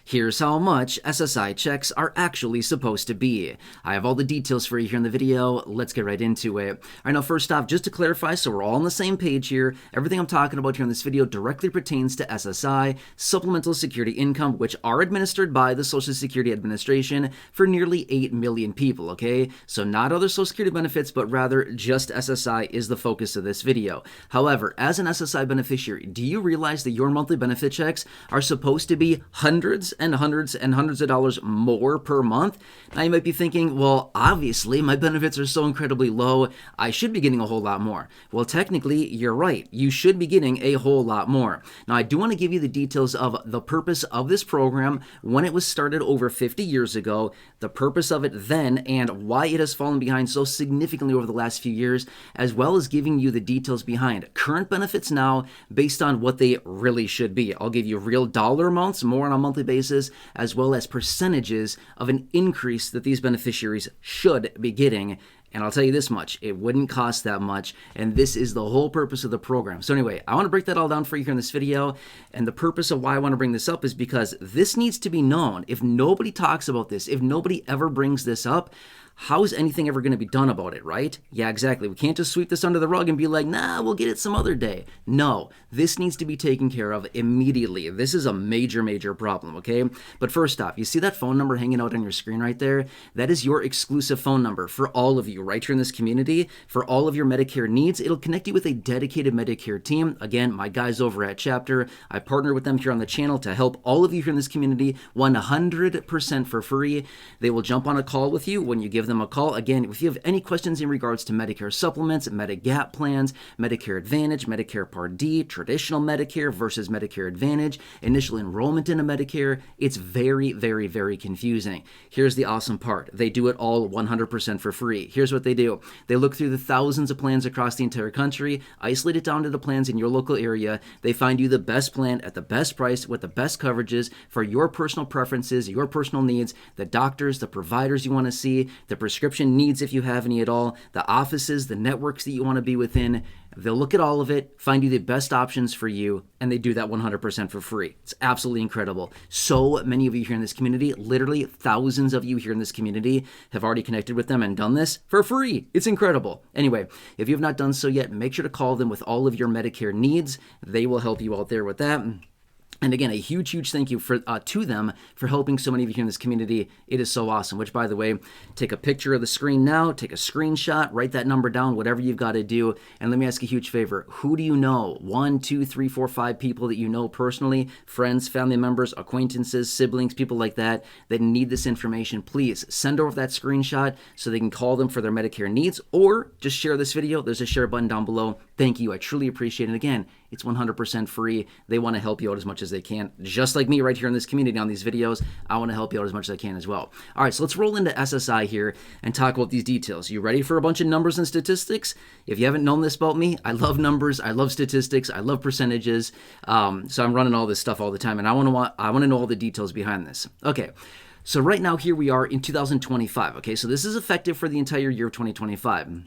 Here's how much SSI checks are actually supposed to be. I have all the details for you here in the video. Let's get right into it. All right, now first off, just to clarify, so we're all on the same page here, everything I'm talking about here in this video directly pertains to SSI, Supplemental Security Income, which are administered by the Social Security Administration for nearly 8 million people, okay? So not other Social Security benefits, but rather just SSI is the focus of this video. However, as an SSI beneficiary, do you realize that your monthly benefit checks are supposed to be hundreds and hundreds and hundreds of dollars more per month? Now you might be thinking, well, obviously my benefits are so incredibly low, I should be getting a whole lot more. Well, technically, you're right. You should be getting a whole lot more. Now, I do want to give you the details of the purpose of this program when it was started over 50 years ago, the purpose of it then, and why it has fallen behind so significantly over the last few years, as well as giving you the details behind current benefits now based on what they really should be. I'll give you real dollar amounts, more on a monthly basis, as well as percentages of an increase that these beneficiaries should be getting. And I'll tell you this much, it wouldn't cost that much, and this is the whole purpose of the program. So anyway, I want to break that all down for you here in this video, and the purpose of why I want to bring this up is because this needs to be known. If nobody talks about this, if nobody ever brings this up, how is anything ever going to be done about it, right? Yeah, exactly. We can't just sweep this under the rug and be like, nah, we'll get it some other day. No, this needs to be taken care of immediately. This is a major, major problem, okay? But first off, you see that phone number hanging out on your screen right there? That is your exclusive phone number for all of you right here in this community. For all of your Medicare needs, it'll connect you with a dedicated Medicare team. Again, my guys over at Chapter, I partner with them here on the channel to help all of you here in this community 100% for free. They will jump on a call with you when you give them a call. Again, if you have any questions in regards to Medicare supplements, Medigap plans, Medicare Advantage, Medicare Part D, traditional Medicare versus Medicare Advantage, initial enrollment into Medicare, it's very, very, very confusing. Here's the awesome part. They do it all 100% for free. Here's what they do. They look through the thousands of plans across the entire country, isolate it down to the plans in your local area. They find you the best plan at the best price with the best coverages for your personal preferences, your personal needs, the doctors, the providers you want to see, the prescription needs if you have any at all, the offices, the networks that you want to be within. They'll look at all of it, find you the best options for you, and they do that 100% for free. It's absolutely incredible. So many of you here in this community, literally thousands of you here in this community have already connected with them and done this for free. It's incredible. Anyway, if you have not done so yet, make sure to call them with all of your Medicare needs. They will help you out there with that. And again, a huge, huge thank you to them for helping so many of you here in this community. It is so awesome, which, by the way, take a picture of the screen now, take a screenshot, write that number down, whatever you've got to do. And let me ask a huge favor. Who do you know? 1, 2, 3, 4, 5 people that you know personally, friends, family members, acquaintances, siblings, people like that need this information. Please send over that screenshot so they can call them for their Medicare needs, or just share this video. There's a share button down below. Thank you. I truly appreciate it. Again, it's 100% free. They want to help you out as much as they can. Just like me right here in this community on these videos, I want to help you out as much as I can as well. All right, so let's roll into SSI here and talk about these details. You ready for a bunch of numbers and statistics? If you haven't known this about me, I love numbers, I love statistics, I love percentages. So I'm running all this stuff all the time, and I want to know all the details behind this. Okay. So right now, here we are in 2025. Okay, so this is effective for the entire year of 2025.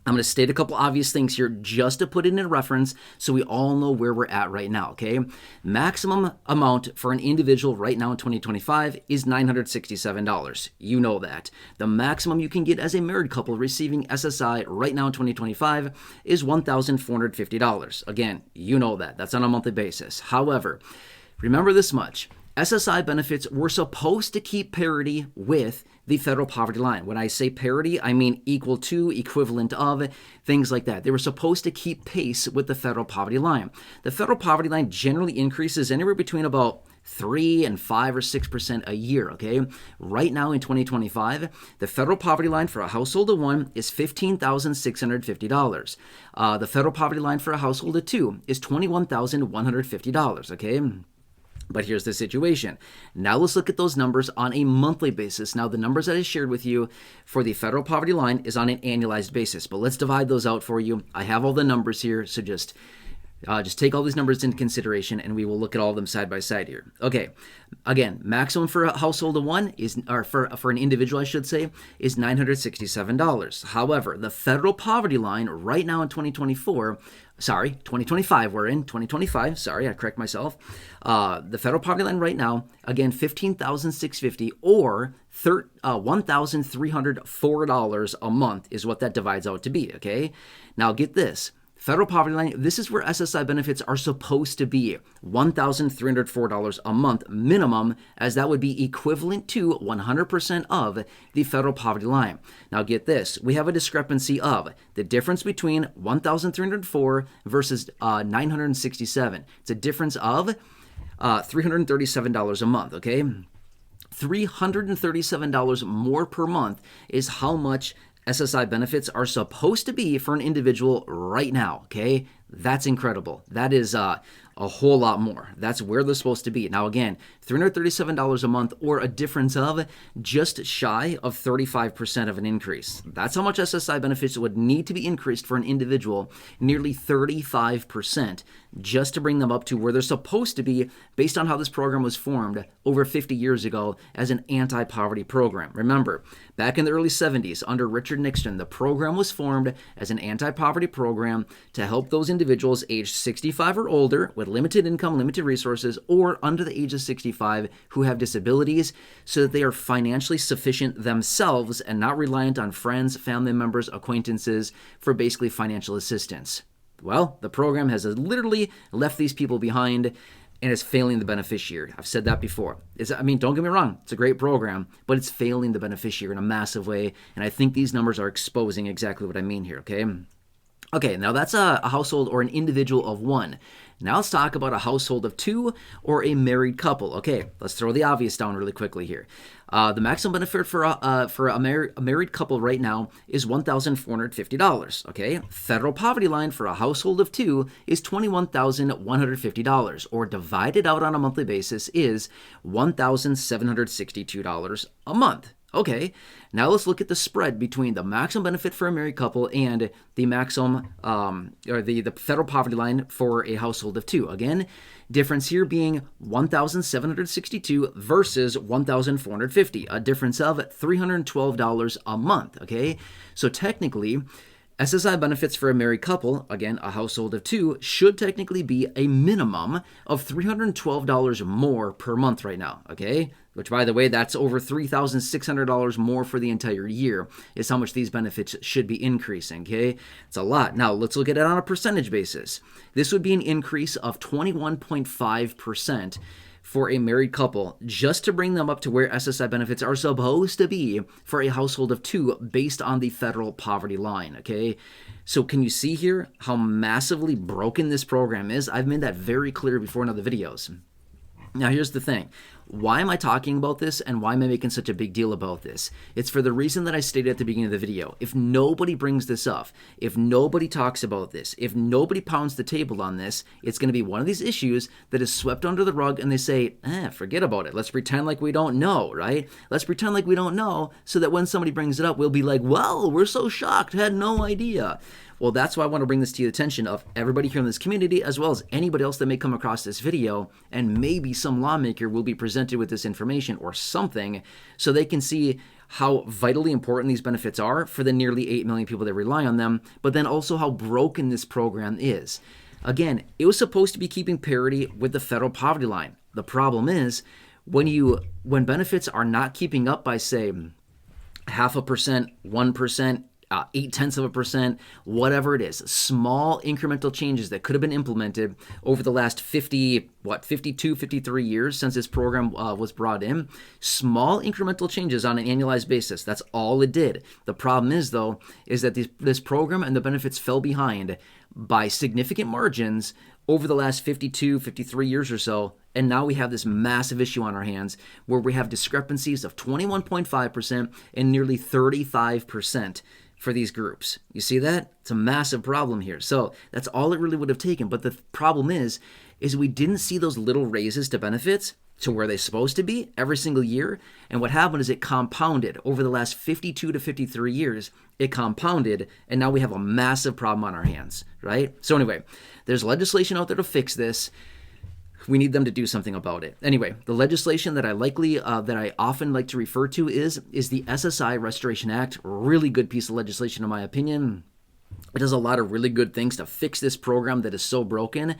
I'm going to state a couple obvious things here just to put it in reference so we all know where we're at right now, okay? Maximum amount for an individual right now in 2025 is $967. You know that. The maximum you can get as a married couple receiving SSI right now in 2025 is $1,450. Again, you know that. That's on a monthly basis. However, remember this much. SSI benefits were supposed to keep parity with the federal poverty line. When I say parity, I mean equal to, equivalent of, things like that. They were supposed to keep pace with the federal poverty line. The federal poverty line generally increases anywhere between about 3 and 5 or 6% a year, okay? Right now in 2025, the federal poverty line for a household of 1 is $15,650. The federal poverty line for a household of 2 is $21,150, okay? But here's the situation. Now let's look at those numbers on a monthly basis. Now the numbers that I shared with you for the federal poverty line is on an annualized basis, but let's divide those out for you. I have all the numbers here, so just take all these numbers into consideration and we will look at all of them side by side here. Okay, again, maximum for a household of 1 is, or for an individual I should say, is $967. However, the federal poverty line right now in 2024 Sorry, 2025. We're in 2025. Sorry, I correct myself. The federal poverty line right now, again, $15,650 or $1,304 a month is what that divides out to be, okay? Now get this. Federal poverty line, this is where SSI benefits are supposed to be, $1,304 a month minimum, as that would be equivalent to 100% of the federal poverty line. Now get this, we have a discrepancy of the difference between $1,304 versus $967. It's a difference of $337 a month, okay? $337 more per month is how much SSI benefits are supposed to be for an individual right now, okay? That's incredible. That is a whole lot more. That's where they're supposed to be. Now again, $337 a month or a difference of just shy of 35% of an increase. That's how much SSI benefits would need to be increased for an individual, nearly 35%, just to bring them up to where they're supposed to be based on how this program was formed over 50 years ago as an anti-poverty program. Remember, back in the early 70s under Richard Nixon, the program was formed as an anti-poverty program to help those individuals aged 65 or older with limited income, limited resources, or under the age of 65 who have disabilities so that they are financially sufficient themselves and not reliant on friends, family members, acquaintances for basically financial assistance. Well, the program has literally left these people behind and is failing the beneficiary. I've said that before. Don't get me wrong, it's a great program, but it's failing the beneficiary in a massive way, and I think these numbers are exposing exactly what I mean here, okay? Okay, now that's a household or an individual of one. Now let's talk about a household of two or a married couple. Okay, let's throw the obvious down really quickly here. The maximum benefit for a married couple right now is $1,450. Okay, federal poverty line for a household of two is $21,150, or divided out on a monthly basis is $1,762 a month. Okay, now let's look at the spread between the maximum benefit for a married couple and the maximum, or the federal poverty line for a household of two. Again, difference here being $1,762 versus $1,450, a difference of $312 a month, okay? So technically, SSI benefits for a married couple, again, a household of two, should technically be a minimum of $312 more per month right now, okay? Which, by the way, that's over $3,600 more for the entire year is how much these benefits should be increasing, okay? It's a lot. Now, let's look at it on a percentage basis. This would be an increase of 21.5% for a married couple, just to bring them up to where SSI benefits are supposed to be for a household of two based on the federal poverty line, okay? So can you see here how massively broken this program is? I've made that very clear before in other videos. Now, here's the thing. Why am I talking about this and why am I making such a big deal about this? It's for the reason that I stated at the beginning of the video. If nobody brings this up, if nobody talks about this, if nobody pounds the table on this, it's going to be one of these issues that is swept under the rug and they say, forget about it. Let's pretend like we don't know, right? Let's pretend like we don't know so that when somebody brings it up, we'll be like, well, we're so shocked, had no idea. Well, that's why I want to bring this to the attention of everybody here in this community, as well as anybody else that may come across this video, and maybe some lawmaker will be presented with this information or something so they can see how vitally important these benefits are for the nearly 8 million people that rely on them, but then also how broken this program is. Again, it was supposed to be keeping parity with the federal poverty line. The problem is when benefits are not keeping up by, say, 0.5%, 1%, 0.8%, whatever it is, small incremental changes that could have been implemented over the last 53 years since this program was brought in. Small incremental changes on an annualized basis. That's all it did. The problem is, though, is that this program and the benefits fell behind by significant margins over the last 53 years or so, and now we have this massive issue on our hands where we have discrepancies of 21.5% and nearly 35% for these groups. You see that? It's a massive problem here. So that's all it really would have taken. But the problem is we didn't see those little raises to benefits to where they're supposed to be every single year. And what happened is it compounded over the last 52 to 53 years. It compounded, and now we have a massive problem on our hands, right? So anyway, there's legislation out there to fix this. We need them to do something about it. Anyway, the legislation that I often like to refer to is the SSI Restoration Act. Really good piece of legislation in my opinion. It does a lot of really good things to fix this program that is so broken,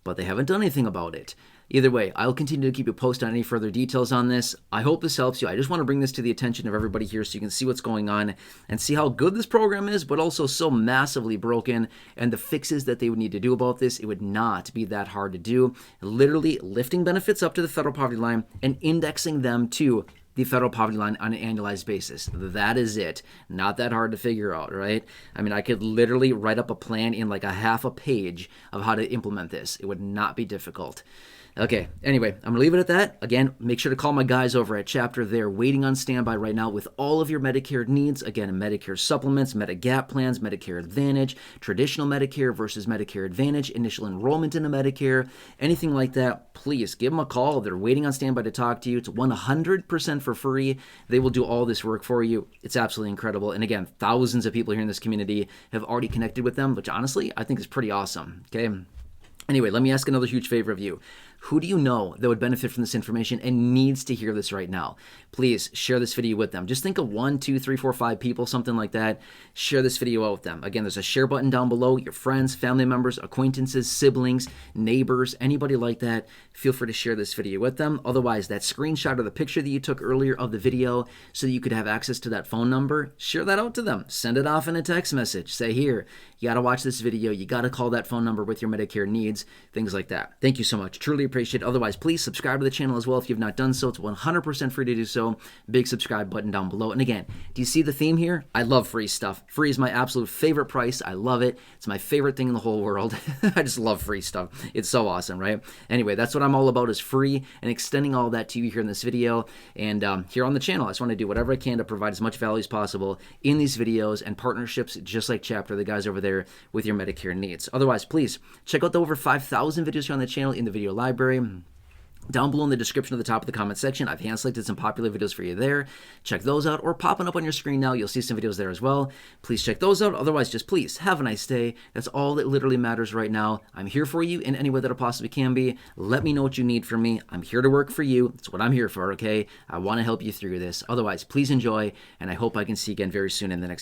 but they haven't done anything about it. Either way, I'll continue to keep you posted on any further details on this. I hope this helps you. I just want to bring this to the attention of everybody here so you can see what's going on and see how good this program is, but also so massively broken, and the fixes that they would need to do about this. It would not be that hard to do. Literally lifting benefits up to the federal poverty line and indexing them to the federal poverty line on an annualized basis. That is it. Not that hard to figure out, right? I mean, I could literally write up a plan in like a half a page of how to implement this. It would not be difficult. Okay, anyway, I'm going to leave it at that. Again, make sure to call my guys over at Chapter. They're waiting on standby right now with all of your Medicare needs. Again, Medicare supplements, Medigap plans, Medicare Advantage, traditional Medicare versus Medicare Advantage, initial enrollment into Medicare, anything like that, please give them a call. They're waiting on standby to talk to you. It's 100% for free. They will do all this work for you. It's absolutely incredible. And again, thousands of people here in this community have already connected with them, which honestly, I think is pretty awesome. Okay. Anyway, let me ask another huge favor of you. Who do you know that would benefit from this information and needs to hear this right now? Please share this video with them. Just think of 1, 2, 3, 4, 5 people, something like that. Share this video out with them. Again, there's a share button down below. Your friends, family members, acquaintances, siblings, neighbors, anybody like that, feel free to share this video with them. Otherwise, that screenshot or the picture that you took earlier of the video so that you could have access to that phone number, share that out to them. Send it off in a text message. Say, here, you got to watch this video. You got to call that phone number with your Medicare needs, things like that. Thank you so much. Truly appreciate it. Otherwise, please subscribe to the channel as well if you've not done so. It's 100% free to do so. Big subscribe button down below. And again, do you see the theme here? I love free stuff. Free is my absolute favorite price. I love it. It's my favorite thing in the whole world. I just love free stuff. It's so awesome, right? Anyway, that's what I'm all about, is free and extending all that to you here in this video. And here on the channel, I just want to do whatever I can to provide as much value as possible in these videos and partnerships just like Chapter, the guys over there with your Medicare needs. Otherwise, please check out the over 5,000 videos here on the channel in the video library. Down below in the description of the top of the comment section, I've hand selected some popular videos for you there. Check those out, or popping up on your screen now, you'll see some videos there as well. Please check those out. Otherwise, just please have a nice day. That's all that literally matters right now. I'm here for you in any way that I possibly can be. Let me know what you need from me. I'm here to work for you. That's what I'm here for, okay? I want to help you through this. Otherwise, please enjoy, and I hope I can see you again very soon in the next